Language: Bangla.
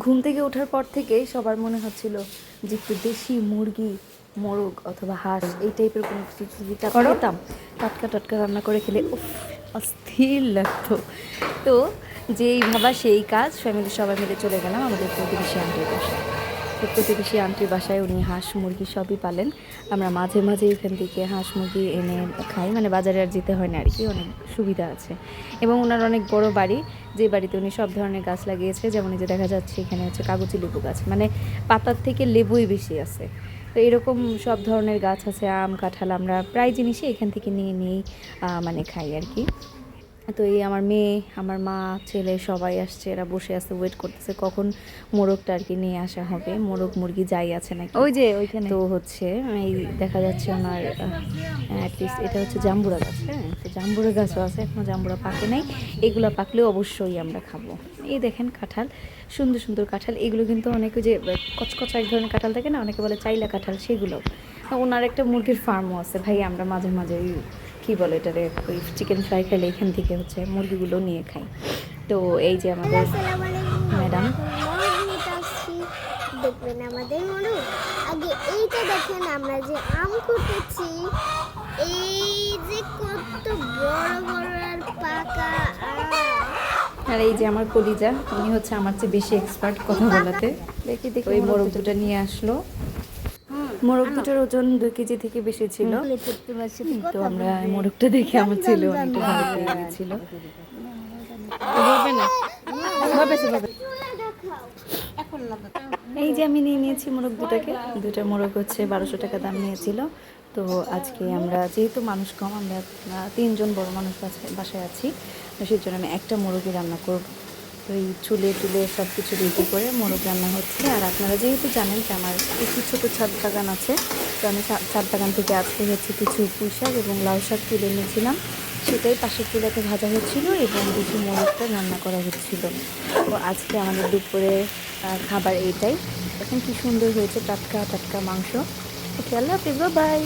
ঘুম থেকে ওঠার পর থেকেই সবার মনে হচ্ছিল যে একটু দেশি মুরগি, মোরগ অথবা হাঁস এই টাইপের কোনো কিছু যদি পেতাম, টাটকা টাটকা রান্না করে খেলে উফ অস্থির লাগতো। তো যেই ভাবা সেই কাজ, ফ্যামিলির সবাই মিলে চলে গেলাম আমাদের প্রতিবেশী আন্টির বাসায়। তো প্রতিবেশী আন্টির বাসায় উনি হাঁস মুরগি সবই পালেন। আমরা মাঝে মাঝে এখান থেকে হাঁস মুরগি এনে খাই, মানে বাজারে আর যেতে হয় না আর কি, অনেক সুবিধা আছে। এবং ওনার অনেক বড় বাড়ি, যে বাড়িতে উনি সব ধরনের গাছ লাগিয়েছে। যেমন এই যে দেখা যাচ্ছে এখানে হচ্ছে কাগজি লেবু গাছ, মানে পাতার থেকে লেবুই বেশি আছে। তো এরকম সব ধরনের গাছ আছে, আম কাঁঠাল, আমরা প্রায় জিনিসই এখান থেকে নিয়ে নিয়েই মানে খাই আর কি। তো এই আমার মেয়ে, আমার মা, ছেলে সবাই আসছে, এরা বসে আছে, ওয়েট করতেছে কখন মোরগটা আর কি নিয়ে আসা হবে, মোরগ মুরগি যাই আছে নাকি। ওই যে ওইখানে তো হচ্ছে এই দেখা যাচ্ছে ওনার অ্যাটলিস্ট এটা হচ্ছে জাম্বুরা গাছ। হ্যাঁ, তো জাম্বুরা গাছও আছে, এখনও জাম্বুরা পাকে নাই। এগুলো পাকলে অবশ্যই আমরা খাবো। এই দেখেন কাঁঠাল, সুন্দর সুন্দর কাঁঠাল। এগুলো কিন্তু অনেকে যে কচকচা এক ধরনের কাঁঠাল থাকে না, অনেকে বলে চাইলা কাঁঠাল, সেগুলো। ওনার একটা মুরগির ফার্মও আছে। ভাই আমরা মাঝে মাঝে কী বলে এটারে, ওই চিকেন ফ্রাই খেলে এখান থেকে হচ্ছে মুরগিগুলো নিয়ে খাই। তো এই যে আমাদের ম্যাডাম, দেখবেন আমাদের মোড়ক। আগে এইটা দেখেন, আমরা যে আম কুটেছি, এই যে কত বড় বড় আর পাকা আম। আর এই যে আমার কলিজা, উনি হচ্ছে আমার চেয়ে বেশি এক্সপার্ট কথা বলাতে। দেখি দেখি ওই মোরগ দুটো নিয়ে আসলো। মোরগ দুটোর ওজন 2 কেজি থেকে বেশি ছিল। তো আমরা মোরগটা দেখে আমার ছেলে অনেকটা ভালো পেয়ে গেছিল। হবে না, হবে হবে। এই যে আমি নিয়ে নিয়েছি মোরগ দুটাকে। দুটা মোরগ হচ্ছে 1200 টাকা দাম নিয়েছিল। তো আজকে আমরা যেহেতু মানুষ কম, আমরা 3 জন বড় মানুষ বাসায় আছি, তো সেই জন্য আমি একটা মোরগই রান্না করব। তো এই চুলে টুলে সব কিছু রেডি করে মোরগ রান্না হচ্ছে। আর আপনারা যেহেতু জানেন যে আমার একটু ছোটো ছাদ বাগান আছে, তো আমি ছাদ বাগান থেকে আজকে হচ্ছে কিছু পুঁই শাক এবং লাউ শাক তুলে নিয়েছিলাম, সেটাই পাশের চুলাতে ভাজা হচ্ছিল এবং কিছু মোরগটা রান্না করা হচ্ছিল। তো আজকে আমাদের দুপুরে খাবার এইটাই। এখন কি সুন্দর হয়েছে, টাটকা টাটকা মাংস। ওকে, আল্লাহ হাফিজ, বাই।